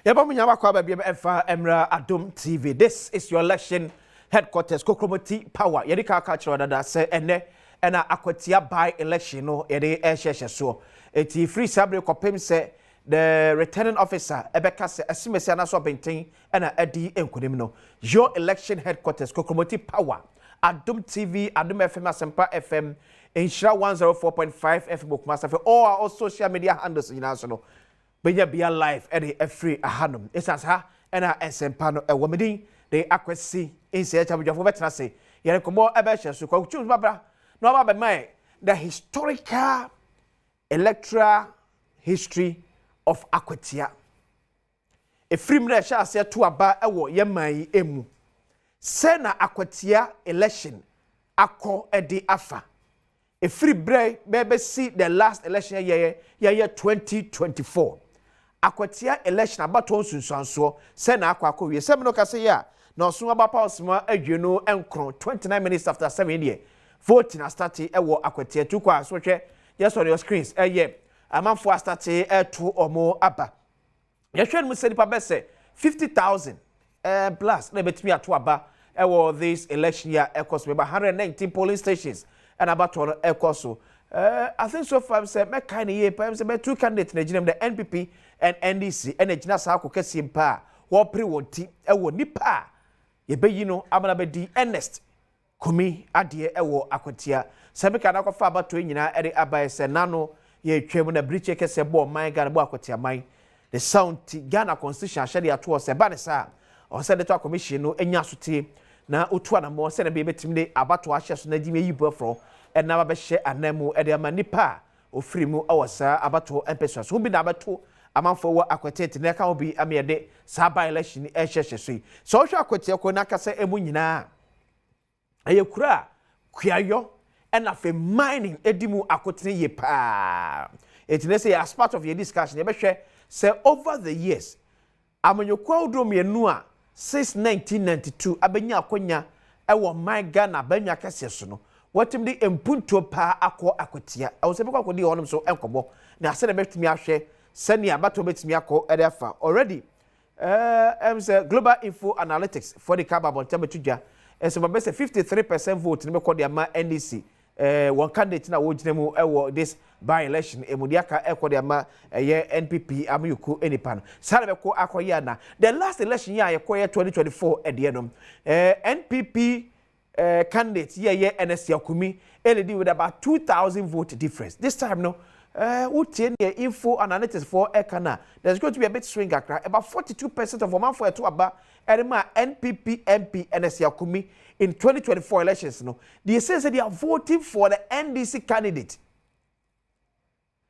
Adom TV. This is your election headquarters. Kokromoti power. Yedika culture that say ene Akwatia by election no yede ehhehhe so. Eti free sabre kopem say the returning officer ebeka say asimesi anaso benten ena adi enkunim no. Your election headquarters Kokromoti power. Adom TV, Adom FM, Asempa FM, Inshra 104.5 FM Bookmaster for all our social media handles in national. Benya be alive and free ahanum. It's as ha and a sempano a woman they accuracy in search of your veterancy. Yerikomo Ebesha, so called choose Barbara. No, Baba, my the historical electoral history of Akwatia. A free mre shall say to aba ewo yemai emu. Sena Akwatia election ako edi afa. A free break baby see the last election year 2024. Akwatia election about one sunsanso sena akwako we se no kase ya na so abapa osma adweno enkron 29 minutes after 7 year voting start ewo Akwatia tukwa so hwe yes on your screens amanfo start to omo aba ye hwe no se nipa be se 50,000 plus na betimi ato aba ewo this election year ekos be 119 polling stations and about to ekoso I think so far say me kind year pam say two candidates na ginem the NPP and NDC and ejina sa akokese mpa wo pre wonti ewo nipa ye beyi no amana be di Ernest Kumi ade ewo Akwatia sabika na kofa abato nyina ede abaye se nano ye twem na briche kese bo man Ghana bo Akwatia man the sound Ghana constitution shade ato se ba ne sa o se de to commission no enya sote na otu na mo se na be betimde abato ahye so na di me yibo fro and na ba hye anemu ede amanipa ofirimu awasa abato empesa so bi na abato amanfo wa Akwatia na ka obi amede sa by election ehhehhe so hwe Akwatia ko na kasa emu nyina ayekura kuayo and afi mining edimu akotene ye pa etine say as part of your discussion ye be hwe say over the years amanyokwa odrom yenu a since 1992 abenya akonya ewo my Ghana banya kase so no watim di empunto pa akọ Akwatia awose be kwakọ di honom so enkobo na ase na betimi ahwe sani abato betimi akọ edefa already say global info analytics for the carbon temperature so be say 53% vote ni be call the ama NDC one candidate na wo gina mu ewo this by election emudiaka e call the ama NPP amyuku enipa no sare be ko akoya na the last election year ye 2024 edienom NPP candidate ye NSC Akumi LED with about 2,000 vote difference. This time no utie info analytics for Ekana. There's going to be a bit swing about 42% of woman for to aba edema NPP MP NSC Akumi in 2024 elections no. They say they are voting for the NDC candidate.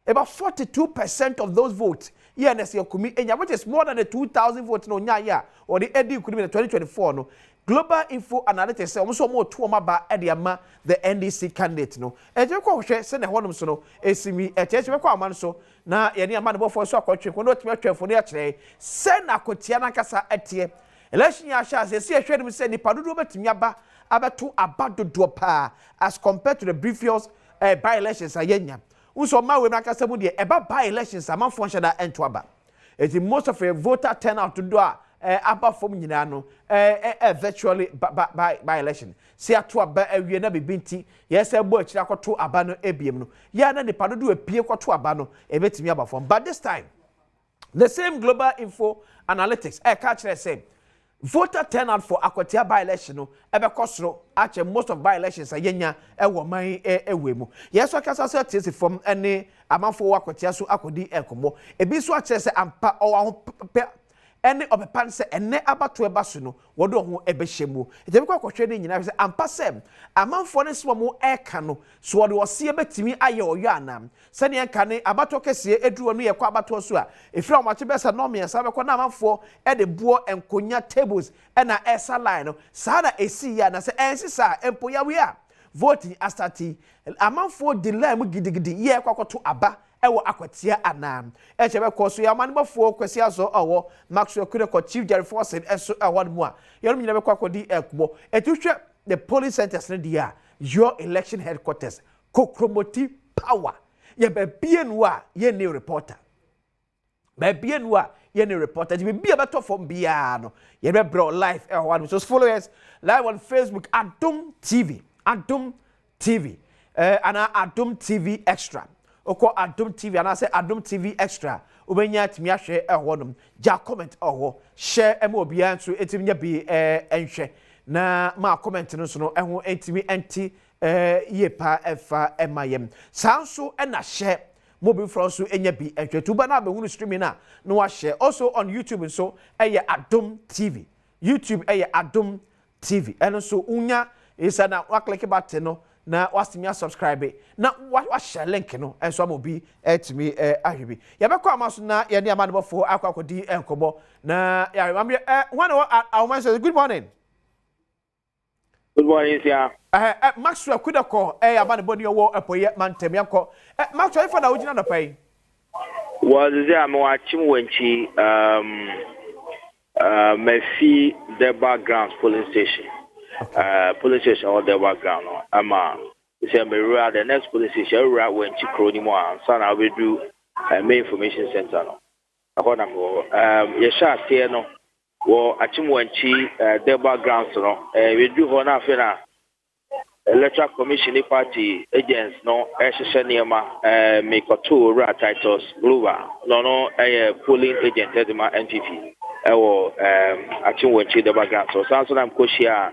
About 42% of those votes NSC Akumi which is more than the 2,000 votes no nya or the ED could be in 2024 no. Global Info Analytics say almost more to ba ediama the NDC candidate no. Eje ko hwe se ne honum so no esimi eche ko aman so na ye ne aman bo fo so akotwe ko no timi atwefo ne akire se na Akwatia na kasa etie election ya sha se se hwe nim se nipa dodo betimi aba abeto abadodo pa as compared to the previous by elections ayenya unso ma we na kasa mu de eba by elections amanfo hwe da ento aba eti most of a voter turnout do a aba from nyina no virtually by election see ato aba awie na bibinti yes ebo akira kwato aba no ebiem no ya na nipa do apie kwato aba no ebetimi aba from but this time the same global info analytics catch the same voter turnout for Akwatia by election no ebe kosoro ache most of by elections ayenya ewo man ewemu yes so kasa say tese from any amanfo Akwatia so akodi enkomo ebi so ache se ampa o ene obepan se ene abato eba so no wodo ho ebehemu ejebe kwa kwhwe ne nyina se ampa sem amanfo ne so mo eka no so wodo wose ebetimi aye oyo anam se ne enka ne abato kese eduro no ye kwa abato so a efira o mache besa no me sa be kwa na amanfo ede buo enkonya tables ena esa line no sa na esi ya na se ensi sa empo ya we a voting astati amanfo delay mu gidigidi ye kwa kwato aba ewo Akwatia anam echebe ko so ya manbofo kwesi azo owo Maxwell Kureko Chief Jerry Forson eso award mu a yero nyina be kwakodi ekbo etuhwe the police centers ne dia your election headquarters Kokromoti power ye be bie no a ye new reporter be bie no a ye ne reporter be better from biano ye be bro live one so follow us live on Facebook Adom TV and Adom TV Extra oko Adom TV and I say Adom TV Extra ubenya timi ahwe ehonum ja comment share obi anso etimi nya bi enhwe na ma comment no so no eho etimi enti yepa efa emayem sanso na share mobile phone so enya bi enhwe tuba na be hunu streaming na wa share also on YouTube so Adom TV YouTube Adom TV and so unya isa na wa click button no na wasimi subscribe na wa share link no enso amobi etimi ahwebi ya be kwa maso na ye ne amanebofo akwakodi enkobo na ya remember one our say good morning. Good morning, sir. Maxwell Kudako amaneboni wo epoye mantem yanko Maxwell ifa na ojina no pai was there mo achim wenchi Mefi the background police station. Police station or the background. Ama say me the next police station right when Chikroni mo so na we do main information center no. Akona ko yesha tie no wo achimwanchi the background no we do ho na afi na electoral commission party agents no ehhehye niema make to ra titles global no polling agent edema NPP ewo achimwanchi the background so sanso na mkoshia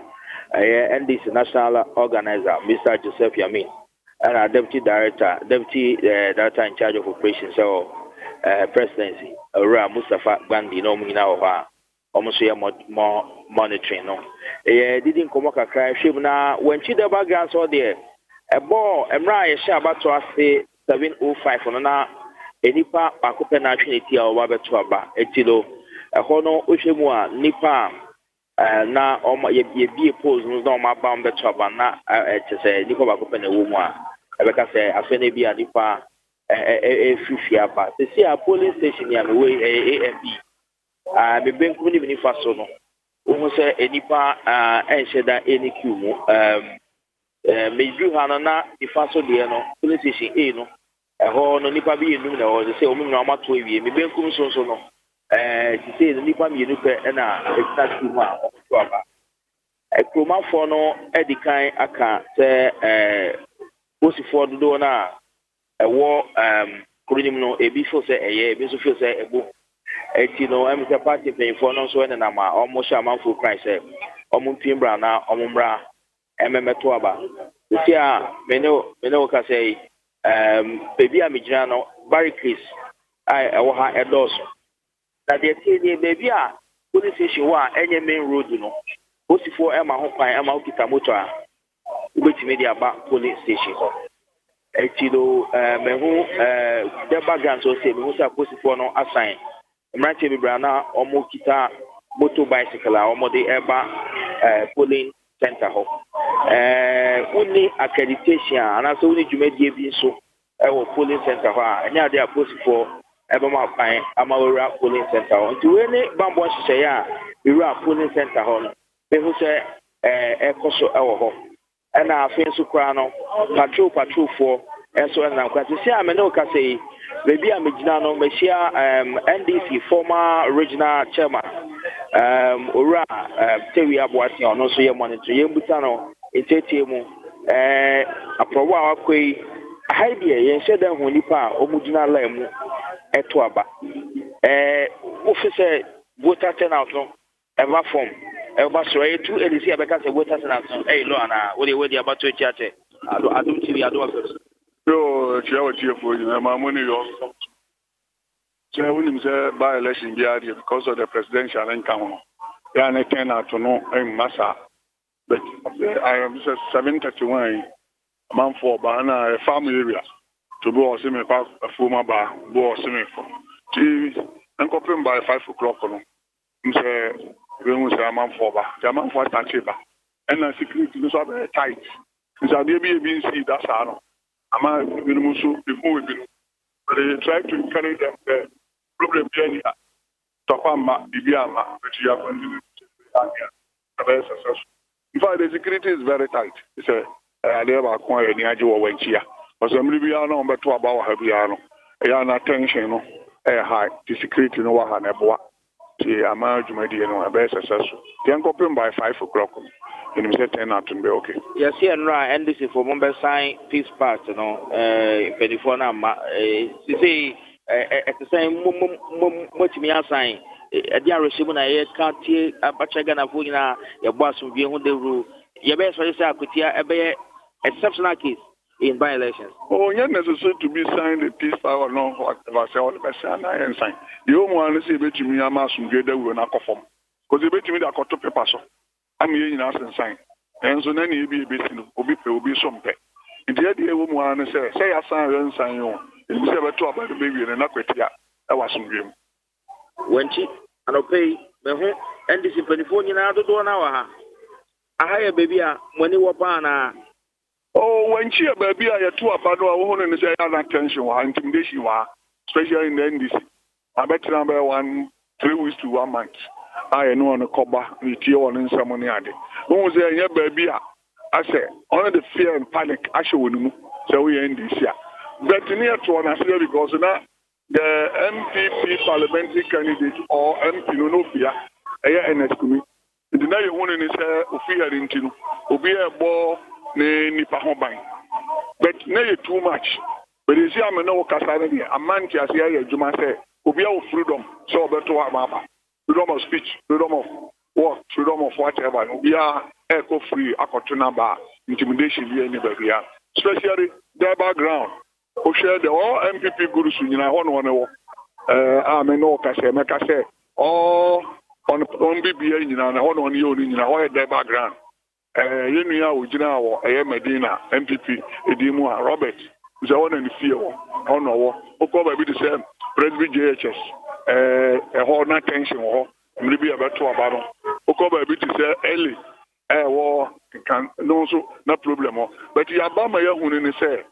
NDC national organizer Mr. Joseph Yamin and our deputy director in charge of operations so presidency Ra Mustafa Gandhi no muna oha almost more monitoring no didn't come kakra hwem na wanchi the background so there a ball emra ye sha abato ase 705 no na enipa akope na atweneti a oba beto aba etilo eho no ohwemu a nipa na ye pose no na ma ba beto aba na chese nipa akope na wo mu a ebeka se afene bi anipa fifi aba se a police station ya me we AMB me benkum ni faso no wo se enipa enheda NQ mu me ju hana na ifaso de no police station A no eho no nipa bi enum na wo se o mu na ma to ewie me benkum so no ti se nipa mi enu pe na exact mu a to aba ekroma fo no edikan aka se posifo do na ewo kronim no ebi fo se ebi so fo se ebo eti no am se party pay for no so na ma omo shaman for Christ say omo pimbra na omo mra ememeto aba ti a me no ka say baby a mejina no barricades ai ewo ha edoso na de ti ni baby a police station wa enye main road no osifo ema ho kwan ema okita moto a ubetime dia ba police station so eti do me hu the background so say me hu sa osifo no assign mranche bibra na omo kita motor bicycle a omo de eba polling center ho uni accreditation ana so uni jumedie bi so wo polling center ho a nya de aposifo eba ma kwan amawura polling center ho nti we ni bambo hyehyɛ ya wura polling center ho no be hu sɛ ekoso ewo ho na afin so kra no patrol for enso na kwati si a me no ka sei baby a mejina no mehia NDC former regional chairman ora Tewi Aboati ono so ye monitor ye mbuta no etetie mu aprobo a wakoi haidie ye hye dan ho nipa omujina la mu eto aba officer voter turnout no eva form eba so e tu elisi abeka se voter turnout lo ana we dey about to chiate Adom TV Adom Yo, chair for you, my money. So when you by election because of the presidential income, yeah, I cannot know in Massa. But I am 731 man for Bana farm area to go or see me a former bar, go or see me for TV and copying by 5 o'clock. Say, we say a man for bar, the man for Tachiba, and the security is very tight. It's a baby see that's all. Ama before we begin, they try to encourage them the problem behind it. Topama, Ibiama, which you have continued to very successful. In fact, the security is very tight. It's a never acquire any idea when here. But some Libiano, but to about Habiano, Yana tension, high the security no wa ha na boa ti ama dwumadi no ebe successful then coping by 5 o'clock and we say 10 out and be okay yes here no and this is for member sign peace part no 24 na ma say at the same motimi assign e dia receive na ye ka tie abacha Ghana fo nyina ye bo asomdwe ho de rule ye be so say Akwatia ebe exceptional case in by-elections. Oh, not necessary to be signed a peace power, no, whatever, say all the best, and I sign. The only one say, bet me, I'm asking you that we will not conform. Because they bet me that I got to paper, so I'm here in us and sign. And so then you'll be a bit, will be some pay. In the idea, woman say, I sign you. If you ever talk about the baby and Akwatia, that was some dream. When she, and I'll pay, and this is 24 years out of 1 hour. I hire baby when you were born. Oh, when she a baby, I two about one and say attention, intimidation, especially in the NDC. I bet number 1, 3 weeks to 1 month. I know on a cover, with you on in some money. When was there, yeah, baby? I say, only the fear and panic, actually, so we end this year. But near to one, I say, because now the MPP parliamentary candidate or MP, no fear, NS committee. The night you want to say, fear into, be a ball. Nipa hoban but na too much but you see I'm no kasara here a man ti ase ya adwuma say obi a freedom so obeto amaba freedom of speech freedom of work freedom of whatever obi a eco free akoto number intimidation bi any babia especially their background o share the all MPP guru su nyina ho no wo me no kase me kase all on BBA nyina na ho no ye oni nyina ho their background Yenuya Ujina or Medina, MPP, Edimu, Robert, who's on and fear on or Okoba be the same, Presby JHS, a whole not tension or maybe about 2 about Okoba be to say, Ellie, war can no so no problem. But Yabama Yahun say,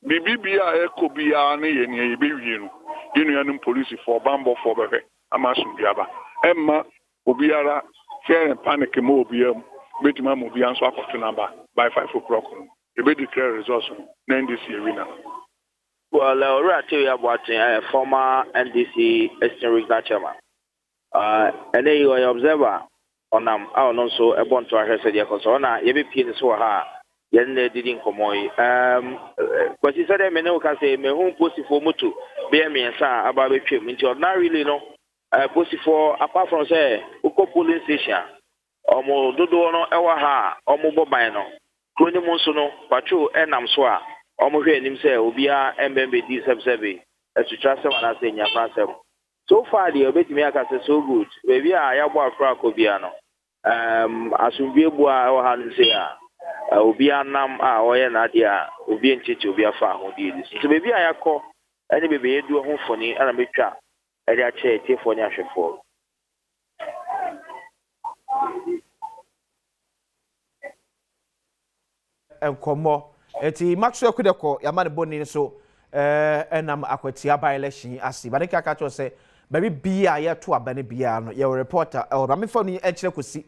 BBA Kobia, and ye be Union police for Bambo for Bebe, Amasum Biaba, Emma, Obiara, fair and panic mobium. Bet my movie answer to number by 5 o'clock. You be declare results in NDC arena. Well, I'll tell you about a former NDC Eastern Chairman. And then you are observer on also a bond to our head, Yakosona, you be penis for her. Yen didn't come away. But he said, I may know, say, my home pussy for Mutu, bear me and son about the trip into not really no pussy for apart from say, Uko police station. Omo dodo no ewa ha omo boban no kroni mu nso no patrol enam so a omo hwe anim se obia embembe di sebsebe etutra se wana se nya fransem so far the obetimi aka se so good baby a ya bo afra ko bia no asumbi ebu a ewa ha no se a obia nam a oye na dia obi encheche obia fa ho di so baby a yakọ ene bebe edu ho foni ana metwa e dia che tiefo nya hwefo enkomo eti Maxwell Kudeko yamane boni so enam Akwatia by election asi badeka ka cho se baby bia ye to abane bia no ye reporter e ora me fani e kire kosi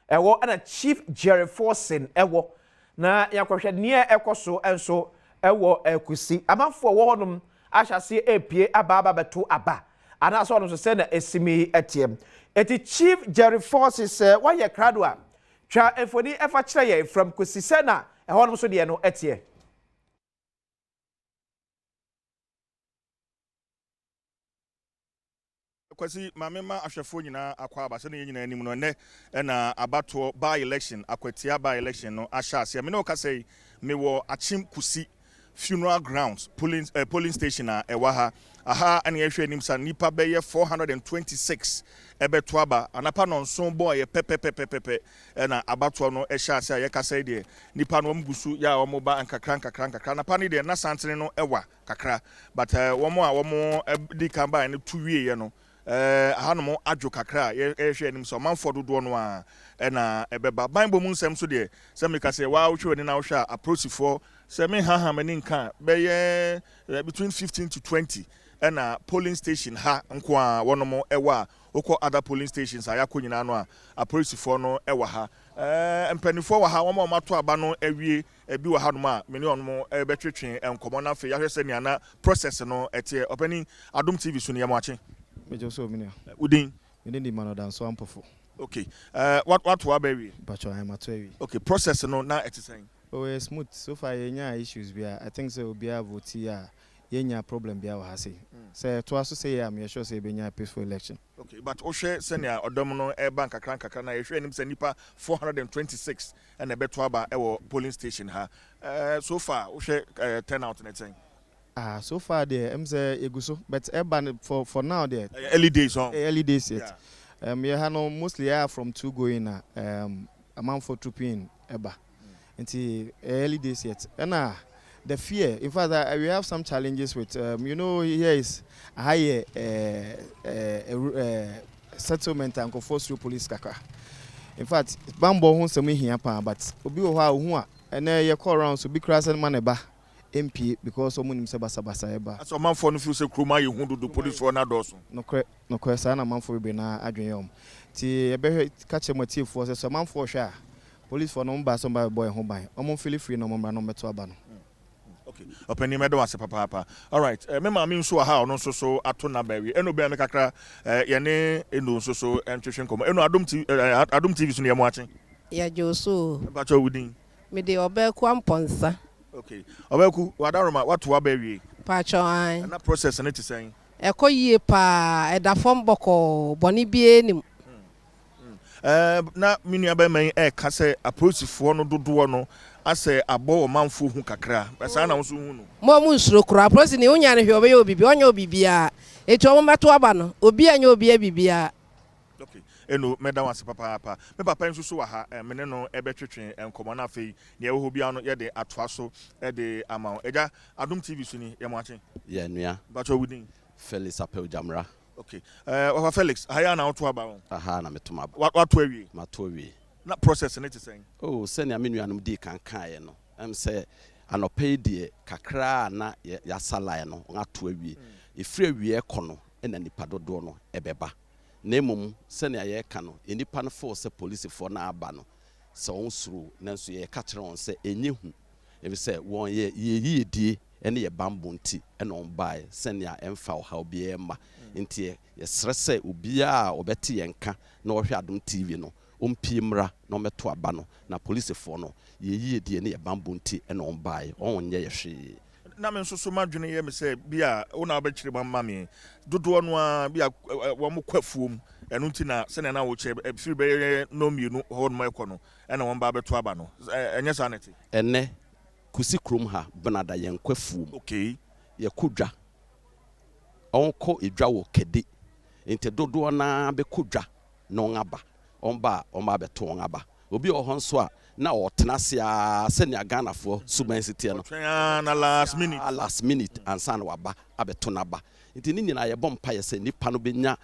ewo na Chief Jerry Forson ewo na yakohwe ne ekoso enso ewo ekusi amanfo wo honum ahase epie aba beto aba ana so no so se na esimi etiem eti Chief Jerry Forson se wa ye krado a twa efoni efa kire ye from kosi se na ehonum so de no etie kwasi mamema ahwefo nyina akwa aba se ne nyina anim no ne na abato by election Akwatia by election no ahya me no ka sei me wo achim kusi funeral grounds polling station a ewa ha aha ane ehwe anim sa nipa be ye 426 ebeto aba anapa no nso boy ye pepepepepe na abato no ehya ase ye ka sei de nipa no mgusu ya omoba ankakra anapa ne de na santene no ewa kakra but womo di kamba ne tuwie ye no hanom adwo kakra ehwe anim so manfo dodo no a na ebeba bible mu nsem so de se me ka se wa wohwe ni na wohwe approach for se me ha mani nka be between 15 to 20 na polling station ha nko a wonom ewa wokɔ other polling stations a yakɔ nyina no a polisifoɔ no ɛwɔ ha mpanimfoɔ wɔ ha wɔn a wɔato aba no awie ebi wɔ ha no ma mene ɔno ɛbɛtwetwe nkɔmɔ na afei yɛahwɛ sɛ nea na process no ɛteɛ ɔpɛni Adom TV so ne yɛmo akye mejo so mene udin mene di manodan so ampofo okay what to abawi bacho I am atwawi okay process no na ɛte sɛn oh smooth so far yenya issues bia I think so bia vote ya yenya problem bia wa ha say say to aso say am sure say benya peaceful election okay but ohwe senia odom no e bank kakra na ehwe nim se nipa 426 and e beto aba e wo polling station ha so far ohwe turnout na ten so far there am say eguso but ban for now there early days on early days yet yeah ha no mostly are from two going amount for trooping eba until early days yet and the fear, in fact, we have some challenges with, you know, here is a higher settlement and force through police kaka. In fact, Bambo wants to me here, but Obi Oha, and you call around so be crossing maneba MP because someone himself basa eba. So man for no few say kroma you who do police for na doso. No question na man for be na adwen ti e be catch motive for so man for sha police for no ba somebody boy home by omo feel free no mo no meto aba no. Okay. Openi medo wase papa. All right. Me ma mi nso ha ono so ato na bawi. Eno be me kakra ye ne eno so entwehwe nkomo. Eno Adom TV so ne yemo ache. Ya Joso. Ba cho wudin. Me de obeku amponsa. Okay. Obeku wadaroma wato abawi. Pa cho an. Na process na ti sen. Ekoyie pa edafom boko boni bie nim. Na minu aba man ka se aposifo no dodo no ase abo manfo hu kakra besa na nso hu no mo nsuro kura prosi ni unya ne hwe obe obibi onya obibia etu omo meto aba no obi anya obi abibia okay eno meda wase papa me papa nso so wa ha mene no ebetwetwe enkomo na afei ne ewo bia no ye de atoa so e de ama eja Adom TV so ni ye mo ache ye nua bacho wudin Felix Apel Jamra okay wa Felix haya na oto aba won aha na metuma wato awie mato awie na process na ti sen oh senia menuanum di kankan ye no say anope die kakra na ya salai no ngato awie efiri awie ekono na nipa dodo no ebeba na emom senia ye ka no enipa no force police for na aba no se on suru nanso ye ka kire on se enyehu ebi se won ye yedie ene ye bambonti ena on bai senia emfa ha obi emma nti ye srese obia obeti yenka na ohwe Adom TV no ompimra no meto aba no na police for no ye die ne ye bambonti ena on bai onye ye hwe na me nso so madwene ye me se bia wona obekire mamma me dodo no a bia wo mo kwafuom eno nti na sene na wo che firi be no mienu ho no ekọ no ena won ba beto aba no enye sanity ene kusi krom ha benada yen kwafuom okay ye kodwa onko edwa wo kede ente dodo na be kodwa no ngaba omba beto ngaba obi ohon so a na otenase a senia Ghanafo suban city no na last minute ansa na waba abeto na ba enti ni nyina ye bompa ye se nipa no benya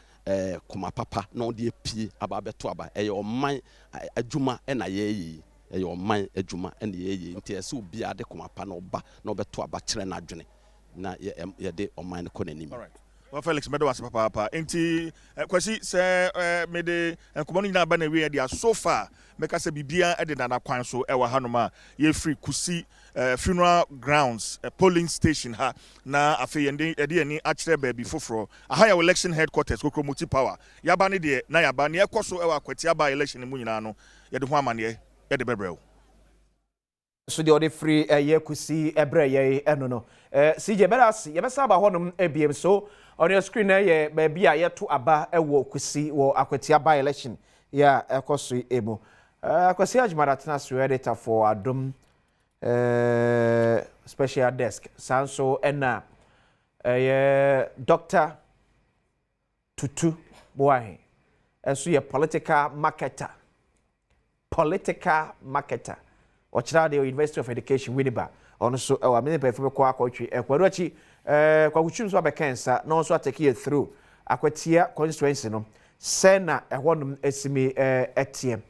kuma papa na odi pie aba beto aba eye oman adwuma na ye eye oman adwuma na ye enti ese obi ade kuma papa na oba na obeto aba kire na adwene na ye de oman ko nanim. All right. Well, Felix medo wase papa enti kwasi se me de enkomo nyina ba na we dia so far meka se bibia e de na kwan so e wa hanoma ye free kusi funeral grounds polling station ha na afi yende ede ani a kire ba bi foforo aha election headquarters kokromoti power yaba ne de na yaba ne ekoso e wa Akwatia ba election mu nyina no ye de ho amane ye de bebrel so the other free ye kusi ebre ye eno no CJ beras ye besa ba honum ebiem so on your screen ye baby a yeto aba ewo kusi wo Akwatia by election ya ekoso ebo Akwasia Ajmaratna so editor for Adom special desk sanso ena Dr. Tutu Boahe enso ye political marketer Ochira the University of Education Winneba on so our minister for kwa kwatwi ekwadochi kwa kuchum so bekensa no so take you through Akwatia constituency no sena ehonum esimi etiem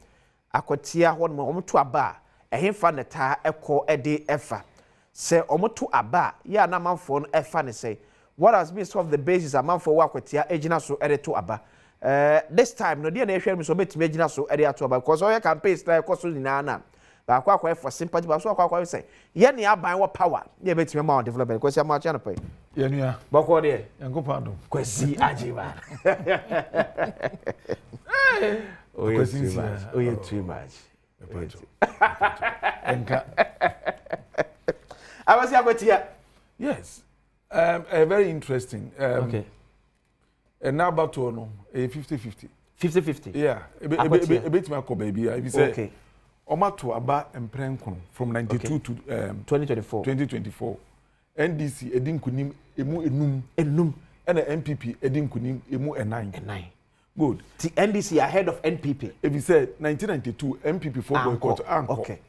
Akwatia honum omoto aba ehemfa neta ekọ ede efa se omoto aba ya na manfo no efa ne say what has been some of the basis amanfo wa Akwatia ejina so ede to aba this time no dia na ehwe mi so betime agina so e dey ato ba because oya campaign style cost ni na ba kwa for sympathy ba so kwa say ye ne aban wo power ye betime ma development because ya ma cha no pay ye nua boko de yankopon do kwasi ajiba oh too much enka abasi Akwatia. Yes. Very interesting. Okay. And now about to no, 50-50. 50-50. Yeah. A bit my baby. I say. Okay. Oma to aba emprenkono from 92 to 2024. NDC edin kunim emu enum. And the MPP edin kunim emu enine. Good. The NDC ahead of NPP. If you say 1992 MPP for boycott anko. Okay.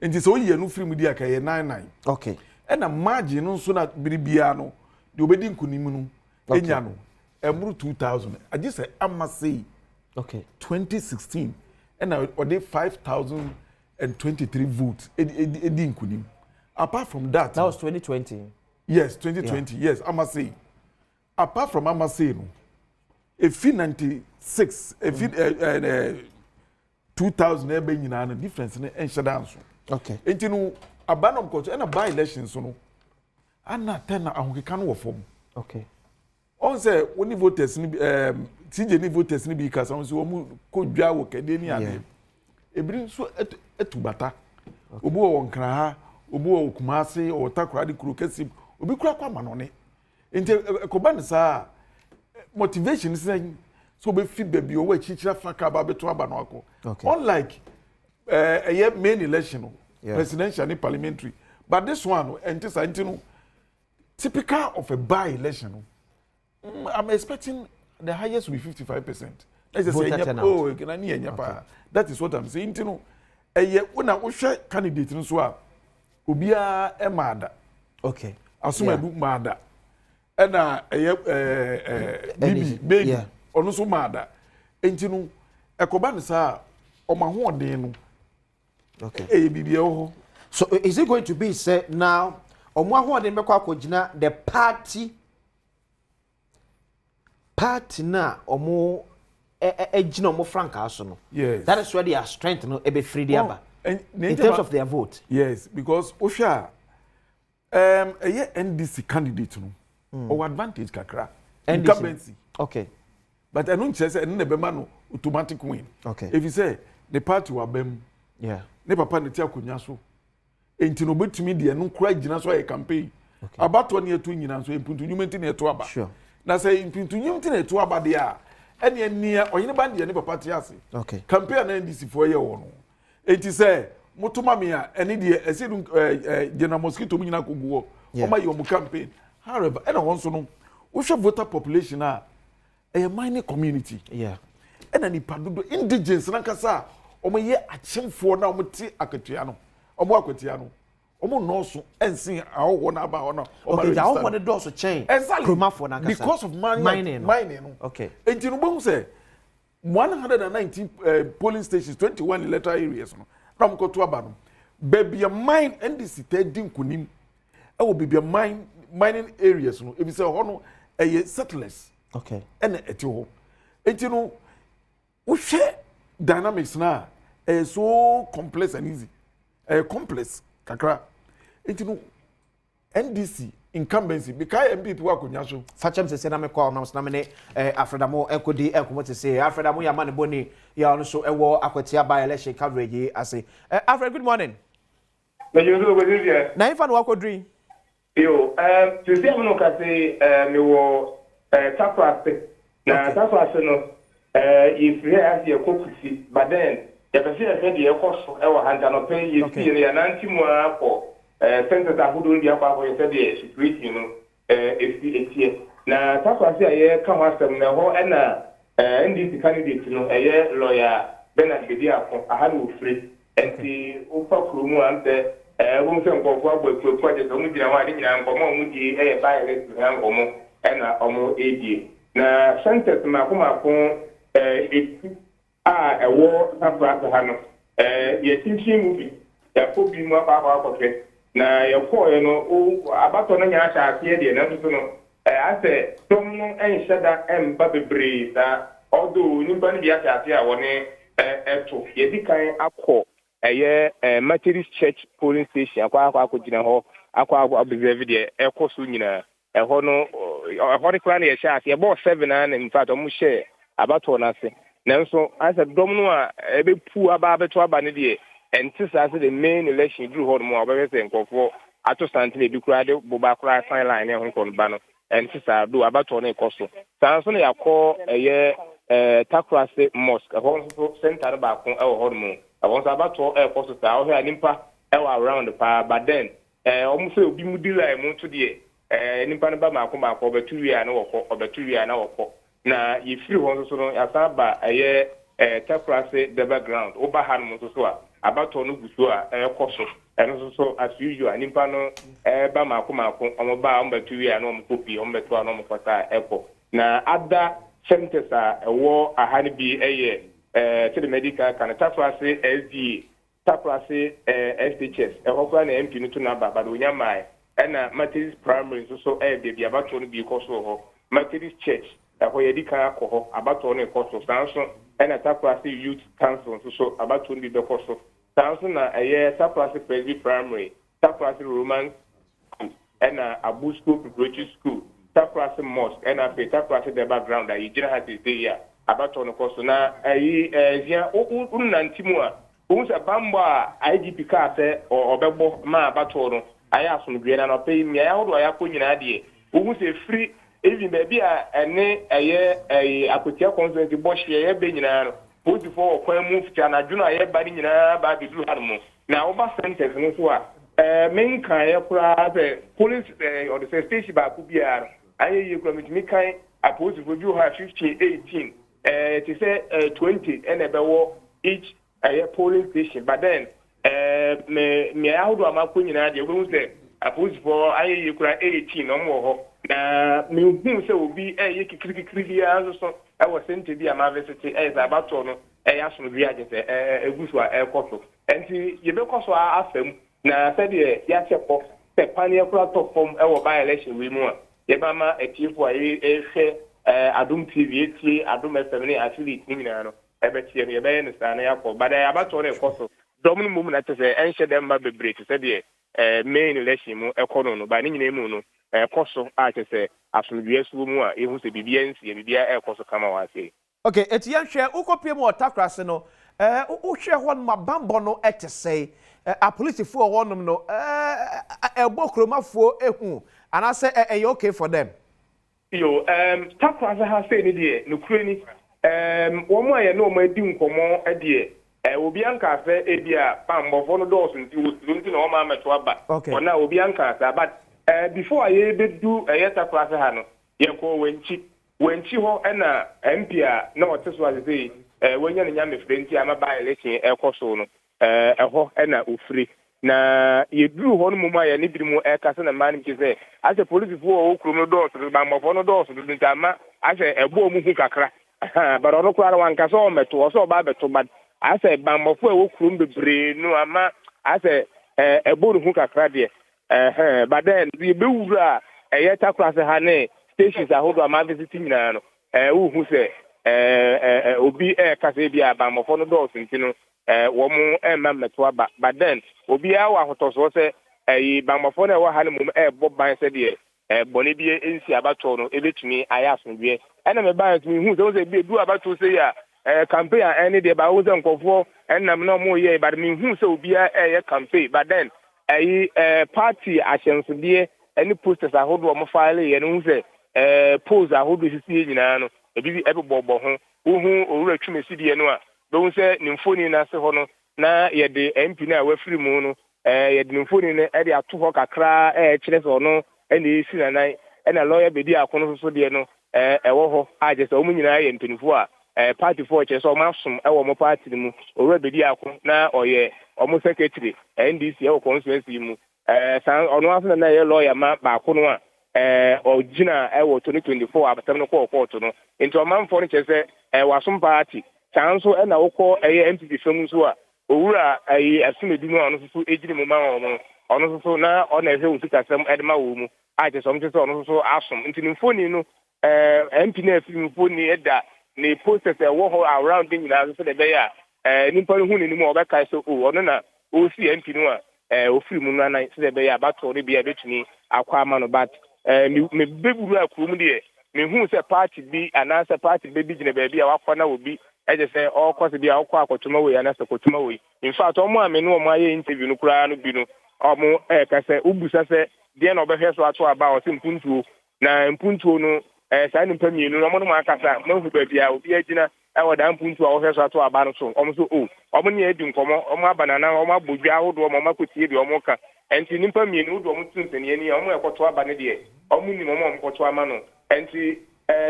And this all year no free media ka 99. Okay. And a margin no so na biribia no the obedi nkunimu no enya no emru 2000 I just say am say okay 2016 and I order 5023 votes edi nkunimu apart from that was 2020 yes 2020 yeah. Yes am say apart from am say no if 96 if 2000 ebe nyina no difference no enshada nso okay entinu abanom culture and a by elections so no ana ten na ahokeka no wo fom okay on say when voters ni TJ ni voters ni bi kasa on say wo ko dwa wo kede ni ade ebiri so etubata obi wo nkra ha obi wo kumase o takura de kuro kesi obi kura kwa manone enti ko ban sa motivation say so be fit baby o we chichira faka ba beto aba no akọ unlike main election yeah. Presidential and parliamentary. But this one, typical of a by-election. I'm expecting the highest will be 55%. That is what I'm saying. When I share candidate, Ubia Emada. Okay. Assume do Mada. And baby, or no so Mada. And Ekoban sa, or my one okay. So is it going to be said now? The party na omo ejina omo frank aso. Yes. That is where their strength no ebe free diaba. In terms of their vote. Yes, because Osha NDC candidate no or advantage kakra. Incumbency. Okay. But I don't say no automatic win. Okay. If you say the party wa bem yeah. Ne papa ne ti akonya so enti no betumi de no kura gina so e campaign abato ne etu nyina so impuntunyum enti ne etu aba na say impuntunyum enti ne etu aba de a ene ania oyene ba de ne papa ti ase okay campaign na NDC for ye wo no enti say motoma me a ene de esedu gena mosquito mu nyina koguo o ma ye o mu campaign however ene won so no wo hwe voter population a e mining community yeah ene ni padodo indigenous na kasa omo ye achemfo na omo ti Akwatia no omo Akwatia no omo no so ensin awo na aba ho no okay ja omo de do so chain kromafo na kasa because of mining no okay enti no bohu say 119 polling stations 21 electoral areas no na mo ko to aba no baby mine NDC tedin kunim e wo baby mining areas no e bi say ho no e settlers okay ene eti ho enti no wo hwe dynamics na so complex and easy complex kakra enti no NDC incumbency because MPP wa konya so fachem se na me call na me ne Afredamo ekodi enkomo te say Afredamo ya man boni ya no so ewo Akwatia by election coverage ase Alfred, good morning na you do with you na ifa no akodri yo to see am no ka say me wo takwase na takwase no if you have your cookie, but then you can see a head your cost our hand and pay you see an anti-moa for centers that who don't be up for your security, you know, if it's here. Now, that's why I say, come ask them now, and this candidate, you know, a year lawyer, Bernard Gedia, I had no free, and the Upa Krumu and the woman for what project only the one and Gomo, a by Gomo, and Omo AD. Now, centers, Makuma, a war after Hano. Yes, movie. There could be more power of it. Now, your poor, you know, about on your here, the I said, don't know any shudder and Bobby Breeze. although nimba ni biya ta a woni eto ye di kan akọ Methodist Church polling station akọ gina ho akọ observe de ekoso nyina eho no eho de kra na ye sha ase e bo 7 and in fact omo share abato na ase nanso asa dom no a ebe pu aba beto aba ne de enti sa the main election duru ho no obebe se nkofo ato santile bi kra de boba kra sign line ne ho kon ba no enti sa do abato na ekoso sanso na yakọ Takrase Mosque ho so center ba ko e ho no awon sa abato ekoso sa o he animpa e wa around pa but then omo se obi mu di line mu to de nimpa no ba mako obeturia na woko obeturia na woko na yefiri ho so no asaba Takrase the background oba han mo so a abato no guso a ekoso eno so as usual nimpa no ba mako omo ba obeturia na omo kopi omo beto na omo kota eko na ada centers a ewo ahani bi to the medical kan Takrase SD Takrase SHS ehokwa na MP no to na ba do nyamai na Methodist primary so be abato no bi koso ho Methodist church ho ye di kan akọ abato no koso sanso na Takrase youth council so abato no bi koso sanso na Takrase primary Takrase Roman na Abu School Preparatory School Takrase Mosque na Takrase the background that you have to say here abato no koso na zia unantimu a unsa bamba IGP ka se obegbo ma abato no aya asomdwe na no pay mi aya hodo aya ko nyina de unsa free even baby a ene Akwatia constituency bo hye be nyina no put for okwan mu fita na dwuno aya ba ni nyina ba be duru harmo na oba centers no so a men kan ya kura be police or the station ba ku bia aye ye kura mi kan apose for you have 15 18 to say 20 and about each polling station but then me how do am ko nyina de we say apose for aye you kura 18 no mo ho na me hu say obi ye kikirikiri bia so I was sent to be a university as about no aso no bia je say egusu a ekoso enti ye be koso afam na say de ya chepo se panie kura top form e wo by election we mu ye ba ma etifo hwe Adom TV etie Adom FM ne affiliate ni nyina no ebetie no ye be ne sa na yakọ but abato na ekoso dom no mum na tese enhye dem ba bebre tese de main election mu ekono no ba ni nyina mu no ekoso a tese asomdwe su mu a ehu se bibia nsi ye bibia ekoso kama wa se okay etie hwe ukopie mu Takrase no uhwe ho no mabambo no etese a police fo wonum no ebokromafo ehu anase okay for them. Yo, Takrase ha say ni de no kurani wo mo aye no ma di nkomo de obi anka fe ebia pambofo no dos nti no ma meto aba ona obi anka sa but before aye bedu Takrase ha no ye ko wenchi ho na MP a na oteso ase wenya ne nyame frenti ama ba election ekoso no eho na ofri na yeduru ho no muma ya ne birimu kase na man nke ase police fo okuru no dos ba mbofo no dos ntama ase ebo mu hu kakra ba ro kwara wan kase o meto o so ba beto ba ase ba mbofo okuru mbebre no ama ase ebo hu kakra de but then we be wura Takrase ha ne stations ahodo ama visit nyina no hu se obi kase bia ba mbofo no dos ntino womu emma metwa but then obi a wa hotoso se bangmafo na wa hane mum boban se de bone bi ensi abato no ebetumi aya asomdwe ena me ban tumi hu se bi du abato se ya campaign any de ba wo se nkofo enam na mo ye but me hu se obi a campaign but then party actions de any posters ahodo mo file ye no hu se pose ahodo sisi nyina no ebi ebobbo ho hu owura twumesi de no a don se nimfoni na se ho no na ye de MP na wafiri mu no ye de nimfoni ne e de ato ho kakra kire so no ene esi na nan ena lawyer bedi akono so de no wo ho aje se omu nyina ye mpenifo a party for che so masum wo mo party mu owura bedi akon na oye omo secretary NDC e wo constituency mu san ono afa na ye lawyer ma ba akono a ogina wo 2024 abatam no court no into manfo no che se wasum party chanso na wokọ MPP fam so a owura asumedi no ono so ejiri mu ma ono so na ona ehe usikasem edema wo mu a je so mtese ono so asom nti nimfoni no MP na afi mfoni eda ne process e wo ho around thing na so de be ya nimpa hu ne nimu obeka so ono na o si MP no a ofiri mu no na so de be ya bato ne bia betumi akwa ama no but me beburu akuru mu de me hu se party bi anasa party be bi gine be bia wakwa na obi eje se all course bia akwa akotuma we anasa kotuma we in fact omo ame no omo aye interview no kura no bi no omo ka se ubusa se de na obehwe so ato aba o se mpuntuo na mpuntuo no saa nimpa mienu no omo no akasa no hu ba bia obi agina ewo da mpuntuo a ohwe so ato aba no so omo so omo ne edi nkomo omo abanana omo abodwa ahodo omo makotie bi omo ka enti nimpa mienu do omo tuntani ani omo ekoto aba ne de omo ni omo koto ama no enti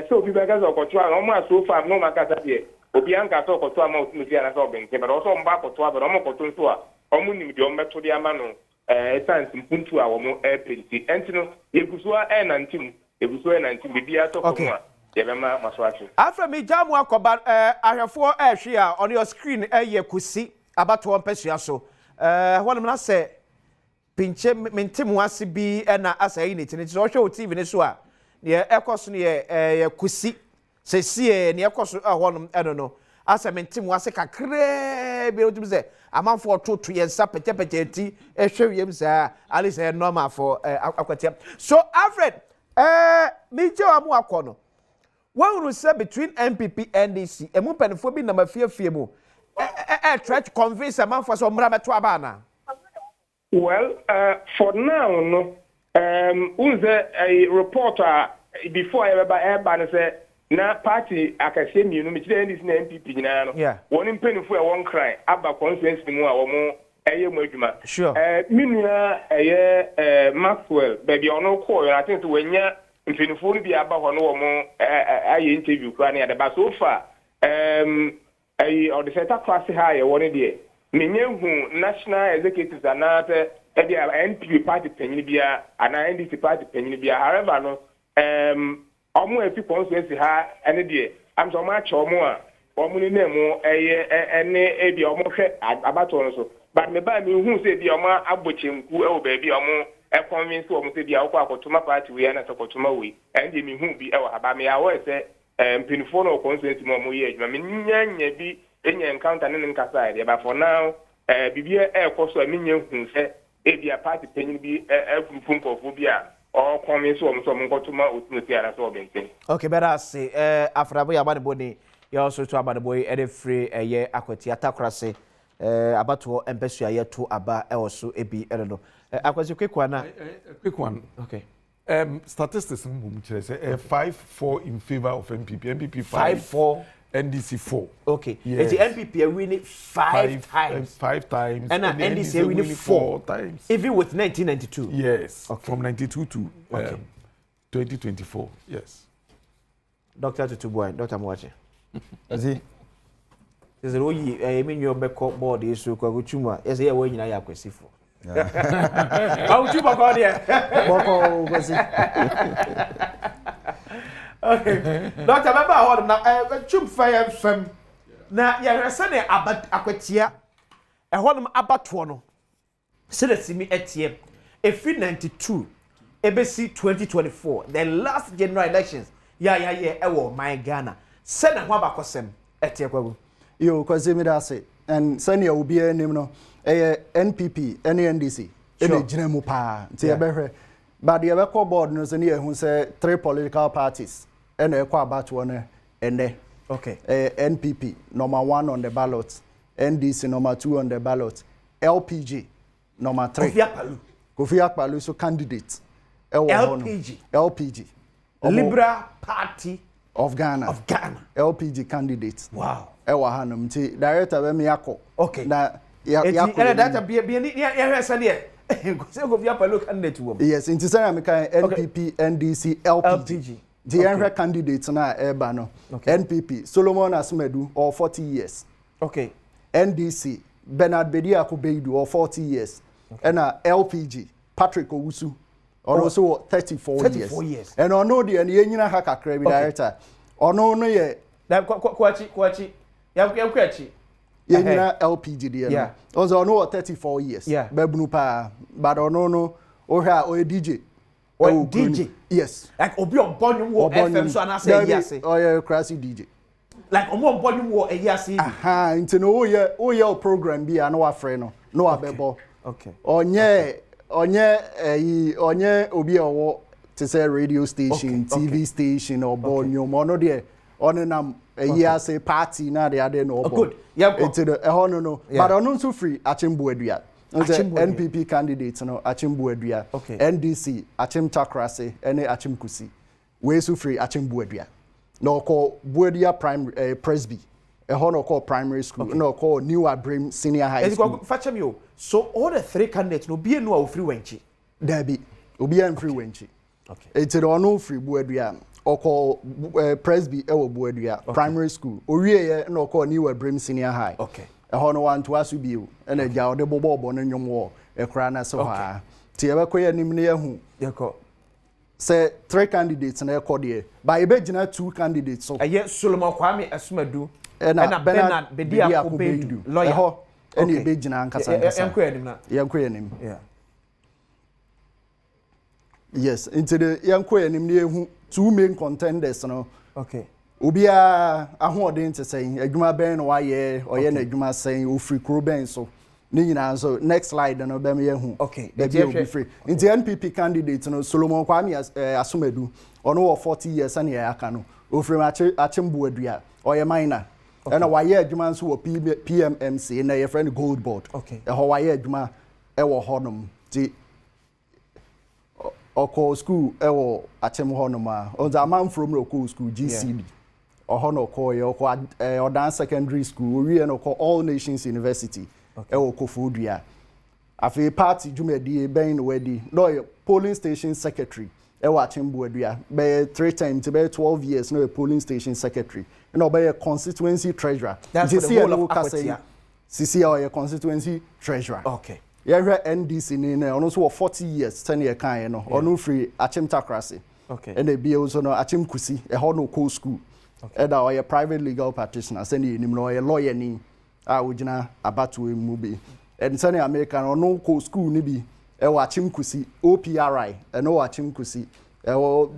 so obi ba gaza koto ama omo aso fa no makasa de obi anka so koto ama otumisi ana so benke but also mba koto aba omo koto nso a omo ni de omo meto de ama no essence mpuntu a omo penti enti no yegusua na ntim yegusua na ntim bibia to komo a yebema maswachi afra mi jamu akoba ahwefo ehwe a on your screen eye kusi abato mpesua so hwonum na se pinche mentim wase bi na asayi ne tini so hwe o TV ne so a ne ekoso ne kusi se ne ekoso hwonum no asa mentim wase kakre bi otum se amanfo toto yensa pete ti ehwe wiem sa ali say normal for Akwatia so Alfred mi je amu akono one will say between MPP and NDC emu penfo bi na mafie mu try to convince a man for some mrabeto abana. Well, for now, no. Unze a reporter before I ever say na party akasemi you know me today this na MPP nyina no. Yeah. One mpenfo e won cry aba conference mu a wo mo eye mo adwuma. Sure. Minua Maxwell baby ono call I think wenya mpenfo no bi aba ho no wo mo aye interview kra na ba so far or the center class high one day. Minyehu national executives are not NPP party penny bia and NDC party penny bia. However, no omo efi constituency ha ene de am so ma cho mo a omo ni nemu ene ebi omo hwe abato no so but me ba me hu se bi omo abochemku e wo ba bi omo e convince omo se bi akwa akotuma party we na akotuma we ende me hu bi e wo haba me ya wo se mpinfo no constituency mo mo ye adwuma me nyanya bi enye encounter ne nkasa ide but for now bibia e koso a me nya hu se ebi a party penny bi group nkofo bi a or convince omo so mo nkotuma otunuti ara so obenten. Okay, better say afrabo ya bani boni ya also to abani boy e free ye Akwatia takrase abato empesua ye to aba e also ebi no Akwatia quick one. Okay. Statistics mum say 5-4 in favor of MPP 5-4 NDC 4. Okay. Yes. The MPP win it 5 times. 5 times. And NDC win it 4 times. Even with 1992. Yes. Okay. From 92 to 2024. Yes. Dr. Tutuboy, Dr. Mwache. Azi. Is it oyi mean your back board is so kwa chuma. Yes, here when you na kwesifo. How chuma kwa dia. Boko kwesi. Okay. Dr. Baba hold na chum fire fam. Na ya resa ne Akwatia. E hold abato no. Se the simi etiem. Efi 92 ebesi 2024 the last general elections ewo my Ghana se na ho abakosem etie kwagu yo kwase mi da se and sani ya obi anim no NPP NDC ene gina mu pa nti e behwe but ye be call board no se ne ehun se 3 political parties ene e kwa abato no ene okay NPP number 1 on the ballot, NDC number 2 on the ballot, LPG number 3 Kofi Akpalu so candidate LPG Liberal Party of Ghana LPG candidate wow ewa hanum ti director we me yakọ okay na yakọ data be ya hwesa ne se Kofi Akpalu candidate wo yes inti say me kan NPP NDC LPG the okay. Candidate na eba no NPP Solomon Asmedu or 40 years okay NDC Bernard Bedia Akubeidu or 40 years and LPG Patrick Owusu or also 34 years. And I know the nyina ha kakra bi director. Ono no ye na kwachi nyina LPG there. Yeah. Also ono 34 years. Babunu pa but ono no o hwa o DJ. O DJ. Yes. Like obi obonyo wo FM so na say yes. Oh yeah, crazy DJ. like omo body wo eyase aha nti no oye program bi a no afre no no abebo okay onye obi owo to say radio station TV station or bonyo no de onenam eyase party na de ade no obo good yeah nti the no but ono nso free achimbu adua NPP candidate no achimbu adua NDC achim takrase ene achim kusi we so free achimbu adua no call Buedia Prime Presby no call primary school no call New Abrim Senior High School fetch me so all the 3 candidates no be no free wenchi there be obi am free wenchi okay it's no free Buedia or call Presby Buedia primary school owie no call New Abrim Senior High okay no one to asu biu and a jaw de bobo no nwom wo e kra na so ha ti e be koye nim ne ehu yeko say 3 candidates na ekọ there by ebegina 2 candidates so eye Solomon Kwame Asumadu na Bernard Bedia Kobedu lawyer eho ene ebegina ankasa yenko enim na yenko enim yeah yes into the yenko enim ne ehu 2 main contenders no okay obia ahoden te say adwuma ben no waye oye na adwuma sen ofri kro ben so ni nyina so next slide no be me hu okay be obi free into NPP candidate no Solomon Kwame Asumadu ono 40 years and ya aka no ofri achimbu adua oye minor and waye adwuma so wo PMMC na ye friend gold board okay e ho waye adwuma e wo honom ti oko school e wo achim honom a on the man from local school GCD no call ye Odan secondary school we no call All Nations University e wo Kofodua afi party jumedi ben wedi no polling station secretary e wa Chimbu Adua be 3 times be 12 years no polling station secretary no be constituency treasurer that's the whole of Akwatia CC or constituency treasurer okay ye NDC ni na ono so 40 years 10 year kan no ono free achim takrase okay and e be also no achim kusi e ho no co school okay eda or private legal practitioner send you nim no lawyer ni a wogina abato mu be and send American or no co school ni bi e wa achim kusi OPRI e no achim kusi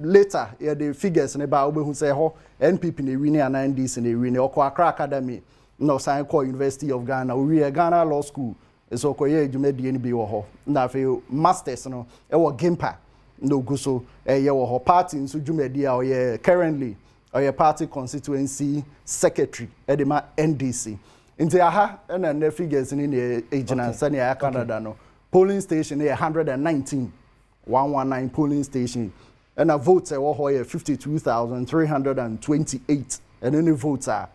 later yeah the figures ne ba obehu say ho NPP ne win and NDC ne win okwa Accra Academy no sign call University of Ghana we Ghana Law School so koye adwumadi ni bi wo ho na fe masters no e wo Gimpa no guso ye wo ho party nso dwumadi a ye currently or party constituency secretary edema NDC nti aha na na figures ni na agina sani ya Canada no polling station 119 polling station and a votes wo ho 52,328 and any votes are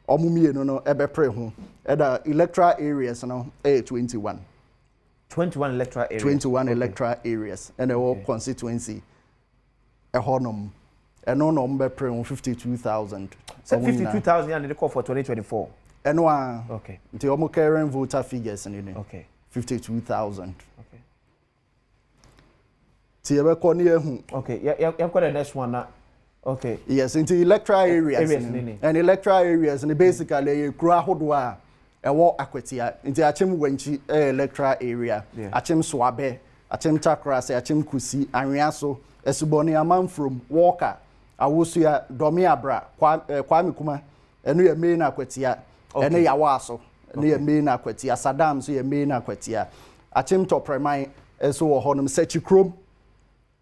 omumie no ebepre ho eda electoral areas no 21 electoral areas 21 electoral areas and a constituency a honum and no number pre 52,000 so 52,000 and the call for 2024 and one okay the omo current voter figures in okay 52,000 okay ti ebe ko ni ehun okay yeah got the next one now. Okay. Yes, into electoral areas. And electoral areas and basically kura hodwa ewo Akwatia. Into achim wenchi electoral area. Achim Swabe, achim Takrase, achim Kusi, Anriaso, Esuboni amam from Walker, Awusia, Domiabra, Kwame Kuma, enu ye main Akwatia, enu Yawaso, enu ye main Akwatia, Saddam so ye main Akwatia. Achim Topremai eso honum Sechikrom,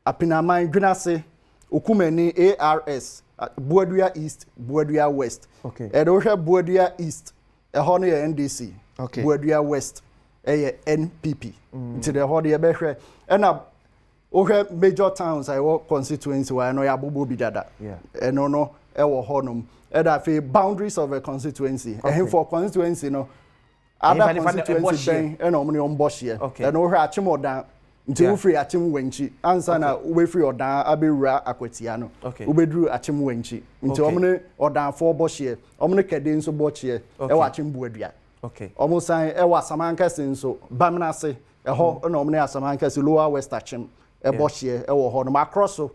Apinamai Gunase, Okumeni ARS Buadua East, Buadua West. Okay. Edosha Buadua East, a honey NDC. Okay. Buadua West, a NPP. To the honey Beshe. And over major towns I work constituency where I know Yabubu Bidada. Yeah. And no, Ewo Honum. And I feel boundaries of a constituency. And for constituency, no. Other constituency and only on Bosch here. Okay. And over Achimoda. Nti wo free achim wenchi ansa na we free odan abewura Akwatia no obedru achim wenchi nti omne odan fo bohye omne kede nso bohye e wa achim buadua omo san e wa samankase nso bamnase e ho na omne asamankase lower west achim e bohye e wo ho no across so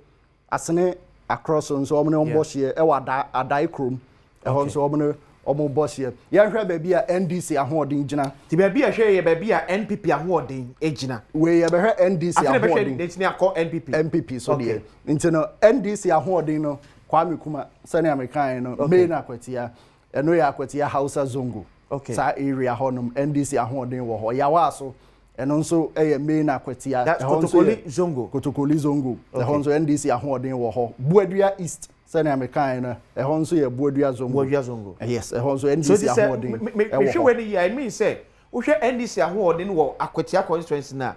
asene across nso omne bohye e wa adai krom e ho nso omne omo bohye ye hwe ba bia NDC ahoodin gina ti ba bia hwe ye ba bia NPP ahoodin egina we ye ba hwe NDC ahoodin de tini akọ NPP so de nti no NDC ahoodin no Kwame Kuma sani American no main Akwatia eno ya Akwatia Hausa Zongo sa area honum NDC ahoden wo ho yawa so eno nso main Akwatia Kotokoli Zongo ehon so NDC ahoden wo ho Buadua East sani American no ehon so ye Buadua Zongo yes ehon so NDC ahoden me hwe we ni I mean say wo hwe NDC ahoden wo Akwatia constituency na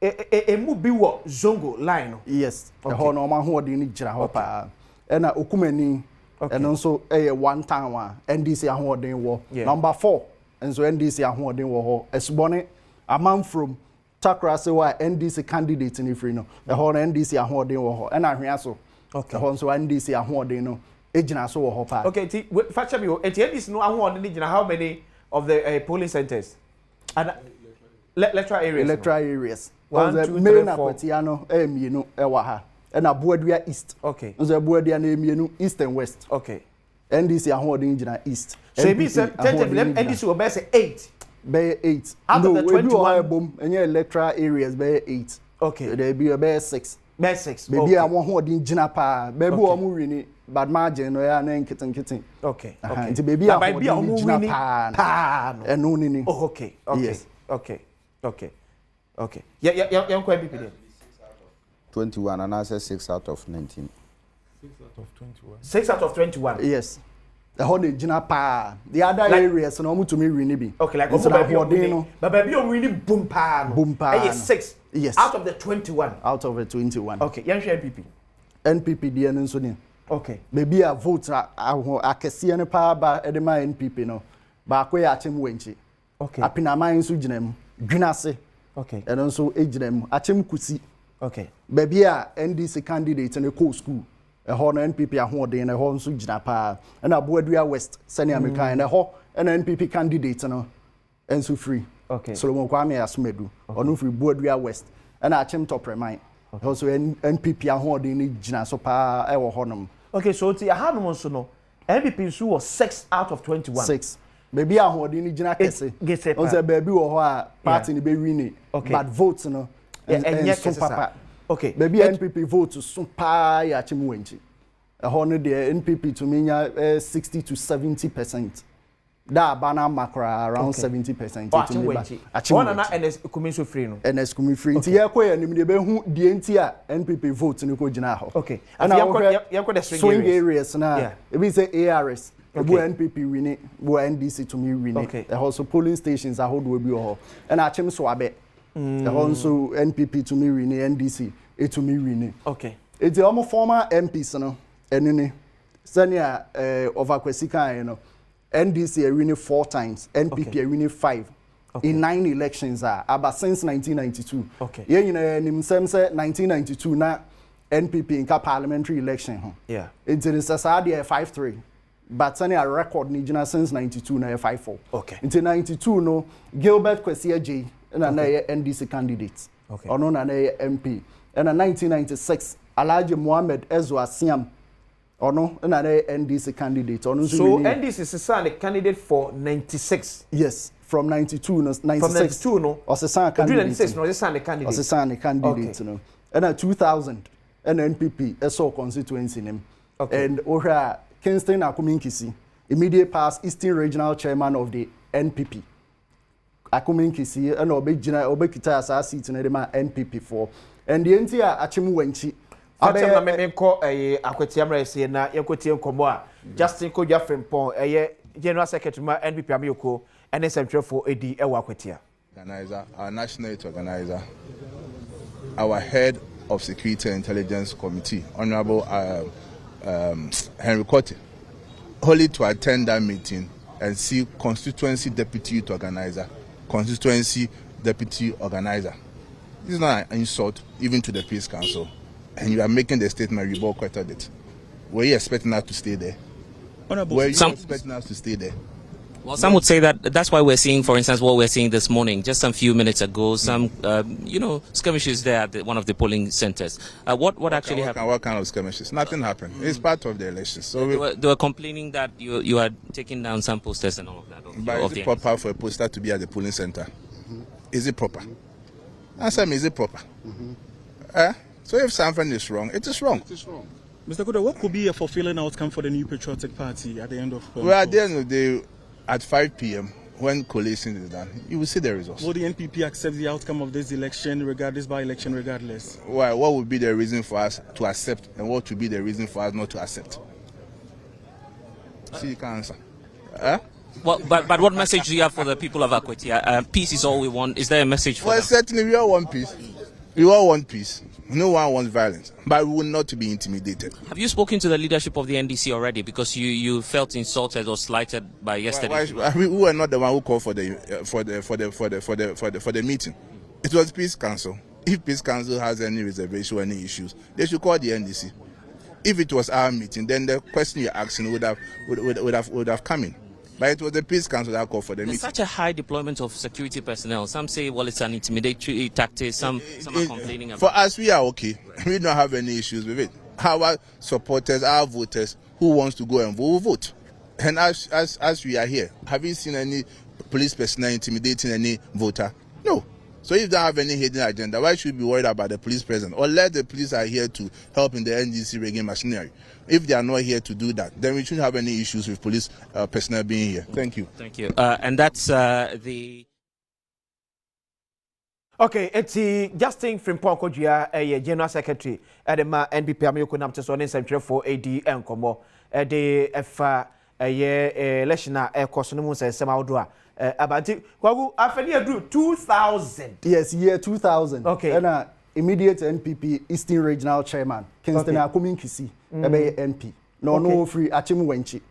emu bi wo Zongo line no yes ehon no ma ahoden ni gira ho pa ena okumani eno nso one town wa NDC ahoden wo number 4 enso NDC ahoden wo ho esbone amam from Takrase wa NDC candidate ni free no ehon NDC ahoden wo ho ena hwea so ehon so NDC ahoden no ejina so wo ho pa okay facha bi o NDC no ahoden ni gina how many of the polling centers and electoral areas 1 2 3 4 Akwatia no mienu ewa ha na Buadua East. Okay. Nzo Buadua na emienu East and West. Okay. NDC ahoden gina East. So be say NDC will be say 8. Be 8. Out of the 21 enye electoral areas be 8. Okay. There be 6. Be 6. Be bia mo ahoden gina pa. Be bi o mu wini bad margin no ya na nketen. Okay. Okay. Nti be bia ahoden gina pa. Eno ni. Oh okay. Okay. Yes. Okay. Okay. Okay. Yeah, kwa MPP then. 21 and I said 6 out of 19. 6 out of 21. 6 out of 21. Yes. The whole gina pa. The other areas no to me really be. Okay, like but baby you really boom pa. Boom pa. 6. Yes. Out of the 21. Out of the 21. Okay, yan NPP. NPP dia nso ni. Okay. Baby a vote akese ne pa ba edema NPP no. Ba ko ya achim wenchi. Okay. Apinama nso gina mu. Dwinase. Okay. Eno nso ejina mu. Achim kusi. Okay. Baby a NDC candidate in a co school. A ho na NPP ahoden a ho nso gina pa. Na Buadua West sani American na ho na NPP candidate no enso free. Okay. Solomon Kwame Asmedu. Onu free Buadua West. Na achim topreman. Also NPP ahoden ni gina so pa e wo honom. Okay, so ti ahanom nso no NPP nso was 6 out of 21. 6. Baby ahoden ni gina kese. On say baby wo ho a party ni be win but votes no and papa. Okay. Baby NPP vote so pa ya chimuwenchi. No the NPP to me 60 to 70%. Da bana makra around 70%. One na NS kumi so free no. NS kumi free. Nti ye ko ya nim de be hu die nti a NPP vote ni ko gina ho. Okay. And you the swing areas na. E be say ARS. Bu NPP win bu NDC to me win. Okay. Also polling stations are hold we be ho. And achim so abe. Also NPP to me win NDC it to me win. Okay. It's almost former MPs no enini senior over kwesika you know NDC win 4 times NPP win 5 in 9 elections about since 1992. Okay. Yeah you know nim sem say 1992 na NPP in parliamentary election ho. Yeah. It is Saudi 5-3 but senior record ni jina since 92 na 5-4. Okay. In 92 no Gilbert Kwesi J na NDC candidate. Okay. Ono na MP. And in 1996, Alhaji Mohammed Ezwa Siam, ono na NDC candidate. So NDC is a candidate for 96. Yes, from 92 no 96. From 92 no. Or se candidate. 96 no, se candidate. Or se candidate no. And in 2000, NPP eso constituency name. Okay. And Ohra Kingston Akuminkisi, immediate past Eastern Regional Chairman of the NPP. Akuminkisi and obekita asa seat na dem NPP for. And the entire achimu wenchi abe na me ko Akwatia mrese na yekotie nkomo a Justin Kodwa Frimpon General Secretary ma NPP amyoko ene centrefo edi ewa Akwatia organizer, our national youth organizer, our head of Security and Intelligence Committee, Honorable Henry Cote, only to attend that meeting and see constituency deputy youth organizer, constituency deputy organizer. This is not an insult even to the Peace Council. And you are making the statement you both quoted it. Were you expecting us to stay there? Were you expecting us to stay there? Well, some would say that that's why we're seeing, for instance, what we're seeing this morning, just some few minutes ago, some, skirmishes there at one of the polling centers. What actually happened? What kind of skirmishes? Nothing happened. It's part of the elections. So they were complaining that you are taking down some posters and all of that. But is it proper for a poster to be at the polling center? Is it proper? Answer me, is it proper? So if something is wrong, it is wrong. It is wrong. Mr. Kuda, what could be a fulfilling outcome for the New Patriotic Party at the end of? Well, at the end of the day, at 5 p.m. when collation is done, you will see the results. Will the NPP accept the outcome of this election, regardless by-election, regardless? Why? What would be the reason for us to accept, and what would be the reason for us not to accept? See, you can answer. Well, but what message do you have for the people of Akwatia? Peace is all we want. Is there a message for them? Certainly we all want peace. We all want peace. No one wants violence, but we will not be intimidated. Have you spoken to the leadership of the NDC already? Because you felt insulted or slighted by yesterday. We were not the one who called for the meeting. It was Peace Council. If Peace Council has any reservation or any issues, they should call the NDC. If it was our meeting, then the question you're asking would have come in. But it was the Peace Council that called for the meeting. Such a high deployment of security personnel. Some say, well, it's an intimidatory tactic. Some are complaining about it. For us, we are okay. We don't have any issues with it. Our supporters, our voters, who wants to go and vote, will vote. And as we are here, have you seen any police personnel intimidating any voter? No. So if they have any hidden agenda, why should we be worried about the police presence? Or let the police are here to help in the NDC rigging machinery. If they are not here to do that, then we shouldn't have any issues with police personnel being here. Thank you. Thank you. And that's the... Okay, it's Justin Frimpong Kodua, General Secretary at the NPP Amiyoko Namteso Center for AD and Komo. The election course no say Semaudua. Abanti Kwagu afeni do 2000. Yes, year 2000. Okay. And immediate NPP Eastern Regional Chairman Kingston Akumin Kisi ebe NP. No free Achim Wenchi.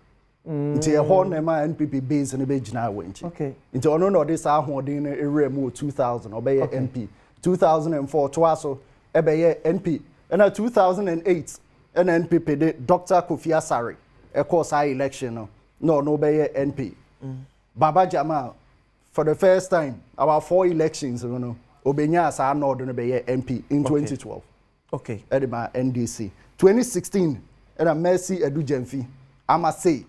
Nti e ho na ma NPP base ne be gina Wenchi. Okay. Nti ono no this ahoden area mu 2000 obey NP. 2004 twaso ebe NP. And 2008 NPP de Dr. Kofi Asare e course high election no be NP. Baba Jamal, for the first time, our 4 elections, Obenya as our Northern MP in 2012. Okay. Edema NDC. 2016, and a Mercy Edu Jemfi. I must say.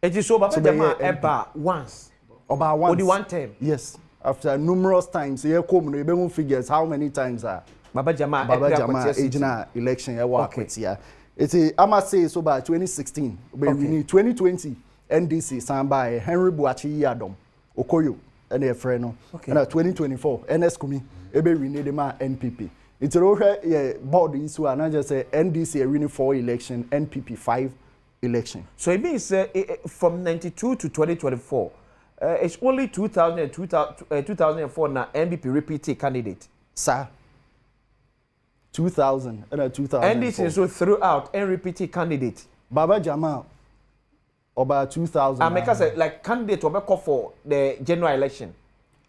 It is so Baba Jamal about once. About once. Only one time. Yes. After numerous times, here come the figures how many times are Baba Jamal Ejina election Akwatia. It's I must say so by 2016. But we need 2020. NDC Samba Henry Buachi Adom Okoyo and a friend no. And 2024 NS Kumi ebe rename the NPP. It's a board issue and I just say NDC winning 4 election, NPP 5 election. So it means from 92 to 2024, it's only 2000 and 2004 now NPP repeated candidate. Sir. 2000 and 2004. NDC so throughout and repeated candidate. Baba Jamal. About 2000. I make us like candidate to call for the general election.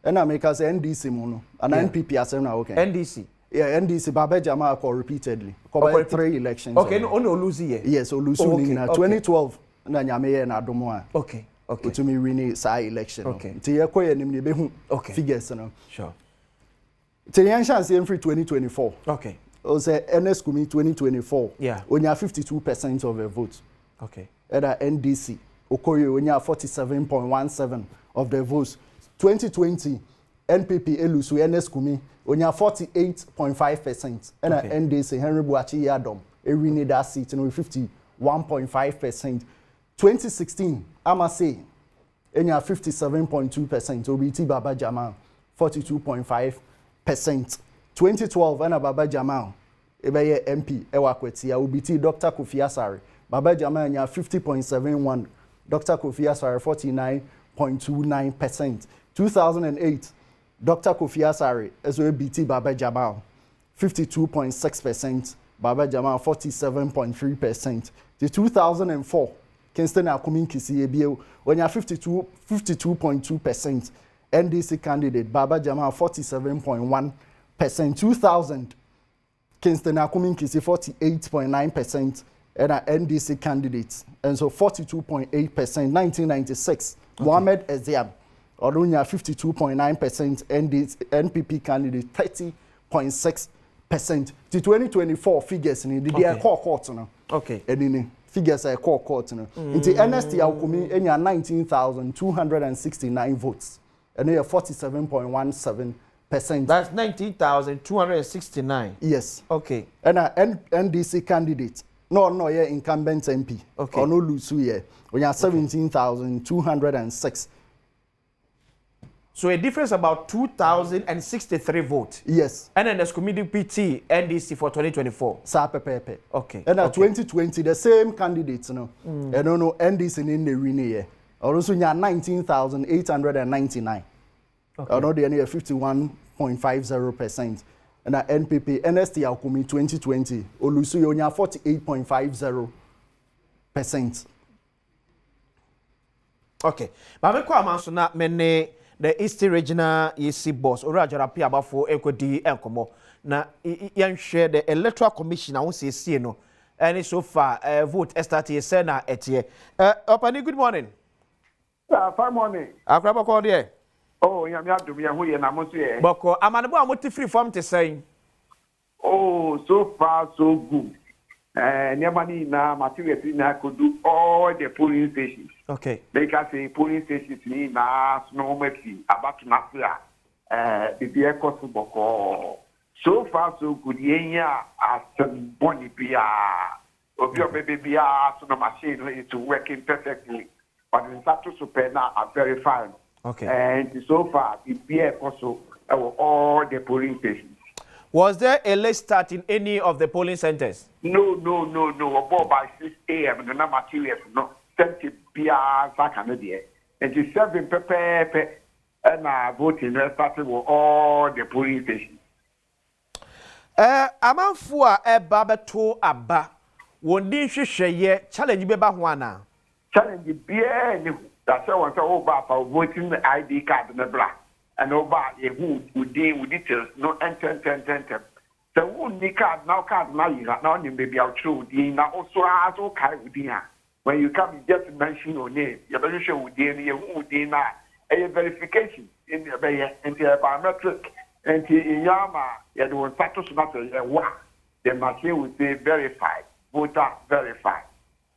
And I make us NDC mono and NPP as now okay. NDC. Yeah, NDC Baba Jamal call repeatedly. Call 3 elections. Okay, no lose here. Yes, Olusu in 2012 na nyame na Adomo. Okay. Okay. To me win say election. Okay. Ti ye koye nim ne behu figures no. Sure. Ti yan chance in free 2024. Okay. O say NS Kumi 2024. Yeah. Onya 52% of the votes. Okay. At NDC, Okoye onya 47.17 of the votes. 2020, NPP Elusu NS Kumi onya 48.5%. And at NDC Henry Buachi Adom winning that seat with 51.5%. 2016, Amase onya 57.2%. OBT Baba Jamal 42.5%. 2012, and Baba Jamal ebe MP ewa Akwatia OBT Dr. Kofi Asare Baba Jamal 50.71, Dr. Kofi Asare 49.29%. 2008, Dr. Kofi Asare SOBT Baba Jamal 52.6%, Baba Jamal 47.3%. The 2004, Kingston Akumin Kisi Ebio when you 52.2%. NDC candidate Baba Jamal 47.1%. 2000, Kingston Akumin Kisi 48.9%. And an NDC candidate, and so 42.8%. 1996, Mohamed Eziam, Orunya 52.9%. NPP candidate 30.6%. The 2024 figures in the year court no. Okay. And in figures are court no. In the NST Akumi, enya 19,269 votes, and they are 47.17%. That's 19,269. Yes. Okay. And an NDC candidate No, yeah, incumbent MP. Okay. Or no lose here. We have 17,206. So a difference about 2,063 votes. Yes. And then there's committee PT NDC for 2024. Pepe. Okay. And okay. 2020, the same candidates, you know. I don't know NDC in the winning year. Also, you have 19,899. Okay. I know they are 51.50%. And the NPP, NST Alkumi 2020, Olusu Yonya 48.50%. Okay. But me kwa manso na mene the Eastern Regional EC boss ora jarapia abafo ekodi enkomo na yan share the electoral commission I won say no and so far vote start here say na etie Opani, good morning. Fine morning. Akraba ko there. Oh, yam adum ya hu ye na mo so ye. Boko amanebo amoti free form te say. Oh, so far so good. Nearby na materials na could do all the polling stations. Okay. They can say polling stations ni na snowmeti about Nasia. The beer cost boko. So far so good. Yenya as boni bia. Obio baby bia so no machine is working perfectly. But in status super now are very fine. Okay. And so far the beer also all the polling stations. Was there a late start in any of the polling centers? No. About by 6 a.m. The materials no 70 BR Canada. And the 7 pepe and voting started with all the polling stations. Amanfo a babeto aba wondi hwehweye challenge beba ho ana. Challenge bia ni that's why one for voting ID card na bla. And over who with details no enter. So who card now you now name baby out true now also as okay with when you come you just mention your name you better show with who now a verification in the biometric and in Yama you don't status matter the machine will say verified voter verified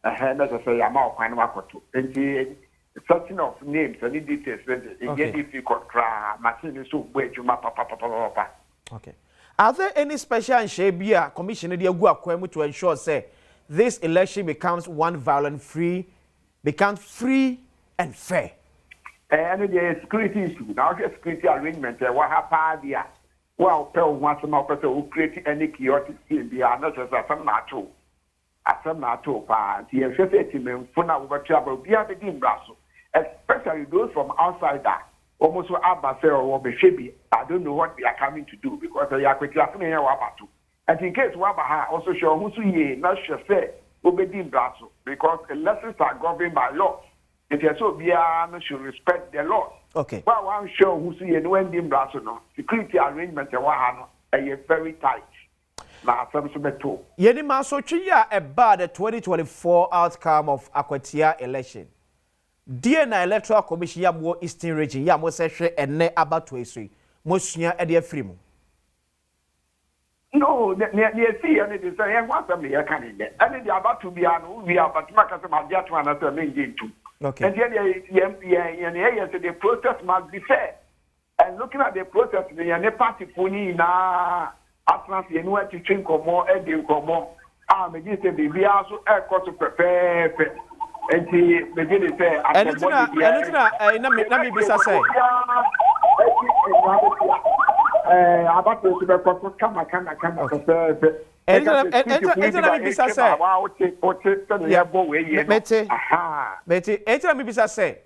and as I say I'm out kind of and certain of names and details when get difficult machine is so way to map. Okay. Are there any special Shabia commission to ensure say this election becomes becomes free and fair? And the security issue now the security arrangement what happened there. Well, tell once more person who create any chaotic in the not just some natural. Asem na to pa the effe men for na over trouble be a begin brasso. Especially those from outside that almost or I don't know what they are coming to do because they are quickly to. And in case Wabaha also show who ye not sure say obedient brasso because elections are governed by law. It is so be should respect the law. Okay. Well, I'm sure who see no ending brasso no security arrangement are very tight. Yeni masochiya about the 2024 outcome of Akwatia election. Dear na electoral commission ya mo Eastern region ya mo sehwe ene abato esui. Mo sua e de afrimu. No, ne see and it is say what am here can in there. And the about to be anu we are but makase ma dia to anase me ngentu. Okay. And the process must be fair. And looking at the process the party funi na Atlas you know to drink or more and more. Me just say be also a cost of prepare. And he begin to say anything na me bisa say about to be come me bisa say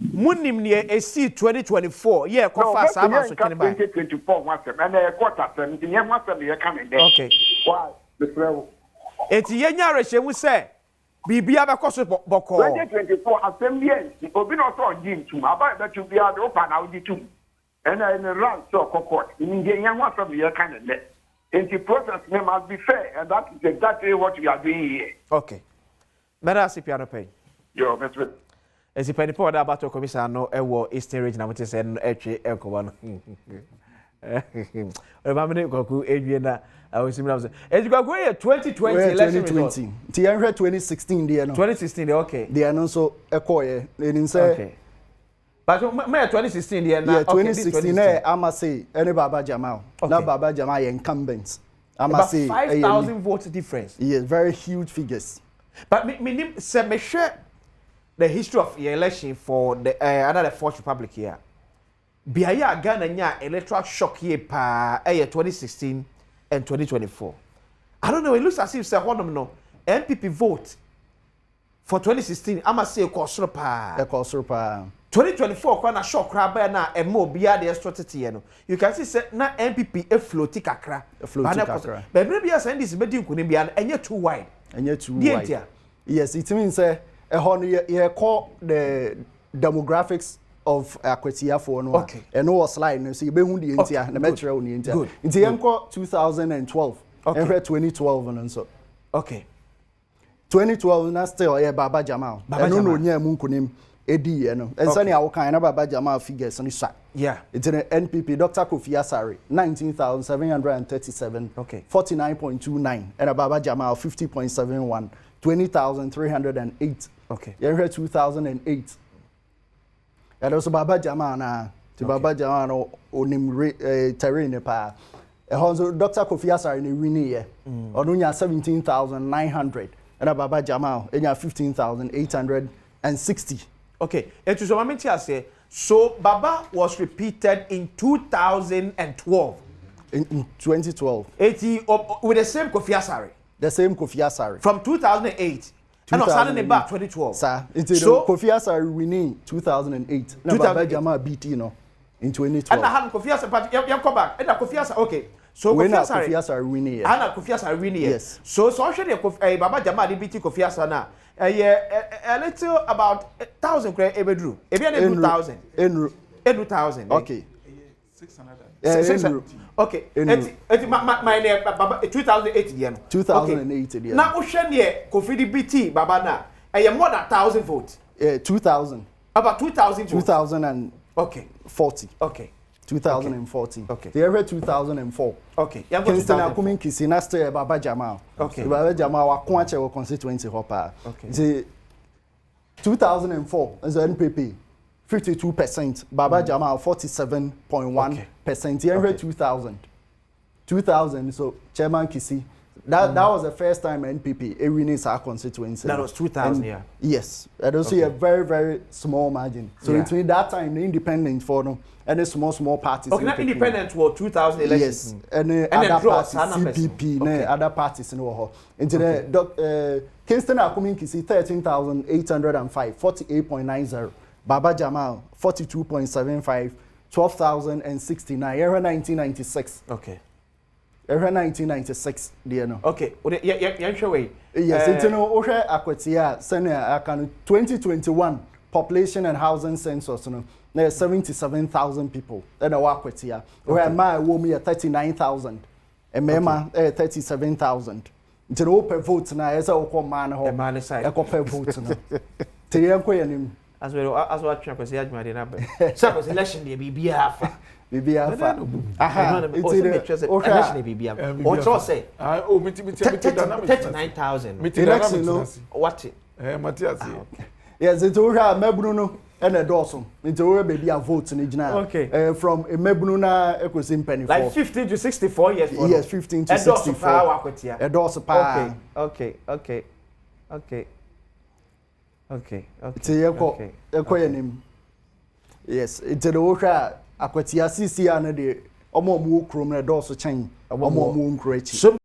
Munim near AC 2024. Yeah, confirm some so can buy 2024 once and a quarter and the once they coming there. Okay. Why? The travel. It's yenya reshe we say bibia be koso boko 2024 assembly obi no so ngin tum about that you be able to open now di tum. And in the round so court. In the once they coming there. And the process must be fair and that is exactly what we are doing here. Okay. Mera si piano pay. Yo, Mr. As if any powder about to commission no ewo Eastern region which is an one. Remember Goku Adriana I was similar. As you go 2020 election 2020. TN 2016 there no. 2016 okay. They are so echo they say okay. But me 2016 there na 2016 na ama say any Baba Jamal. Na Baba Jamal incumbent. About 5,000 votes difference. Yes, very huge figures. But me share the history of the election for the another Fourth Republic here. Biaya Ghana nya electoral shock here pa 2016 and 2024. I don't know, it looks as if say no NPP vote for 2016 I'ma say ekosoro pa. 2024 kwa na shock kra ba na emo bia the strategy no. You can see say na NPP e float kakra. But maybe as this be din kunu bia enye too wide. Yes, it means say you call the demographics of Akwatia for no. Okay. And no slide so you be hu the entia na metre hu the entia. Nti yenko 2012 and 2012 and so. Okay. 2012 na still Baba Jamal. No nya mu nkunim edi ye no. Ensa ne awokan na Baba Jamal figures no sha. Yeah. It's an NPP Dr. Kofi Asare 19,737. Okay. 49.29 and Baba Jamal 50.71. 20,308. Okay. You 2008. And also Baba Jamal na Baba Jamal no onim terrain pa. Also Dr. Kofi Asare ni wini ye. Onunya 17,900 and Baba Jamal enya 15,860. Okay. And to so moment here say so Baba was repeated in 2012. In 2012. With the same Kofi Asare. The same Kofi Asare. From 2008. And also back 2012. Sir, so Kofi Asare winning 2008. Na Baba Jamal BT no in 2012. And I had Kofi Asare you come back. And Kofi Asare okay. So Kofi Asare winning. And Kofi Asare winning. Yes. So actually Baba Jamal BT Kofi Asare na a little about 1,000 credit ebedru. Ebi na 2,000. Enru 1,000. Okay. 600. Okay. My 2008 yen. 2008 yen. Now Oshanye Kofi BT Baba na more than 1,000 votes. 2,000. About 2,000 votes. 2,000 and 40. Okay. 2040. Okay. The year 2004. Okay. Kingston Akumin Kisina still Baba Jamal. Okay. Baba Jamal wa Akwatia wa constituency hopa. Okay. The 2004 as NPP 52%. Baba Jamal 47.1%. The year 2000. So Chairman Kisi. That was the first time NPP winning our constituency. That was 2000, yeah. Yes. And also a very, very small margin. So it means that time the independent for them and the small parties. Okay, not independent for 2000 elections. Yes. And other parties, CPP, other parties in Oho. Into the Kingston Akumin Kisi 13,805, 48.90. Baba Jamal 42.75, 12,069. Era 1996. Okay. Era 1996, dear no. Okay, yeah, sure way. Yes, it's no Osha Akwatia, Senior 2021 population and housing census, no. There's 77,000 people. Then Akwatia. Where my woman 39,000. And Mema 37,000. It's an open vote now, as I call man home. Man side. I call vote now. Tiyanko as well try to say my number. So election dey be afa. Bibi afa. Aha. It's election dey be afa. What you say? Oh, me 39,000. What? Matthias. Yes, it's Osha Mebunu no and a dorsum. It's where baby a vote in the Okay. From a Mebunu na ekosim penny. Like 15 to 64 years. Yes, 15 to 64. A dorsum pa. Okay. It's a yako. Yes, it's a Osha Akwatia CC and the Omo Krum and Dorso chain. Omo Moon Creachi.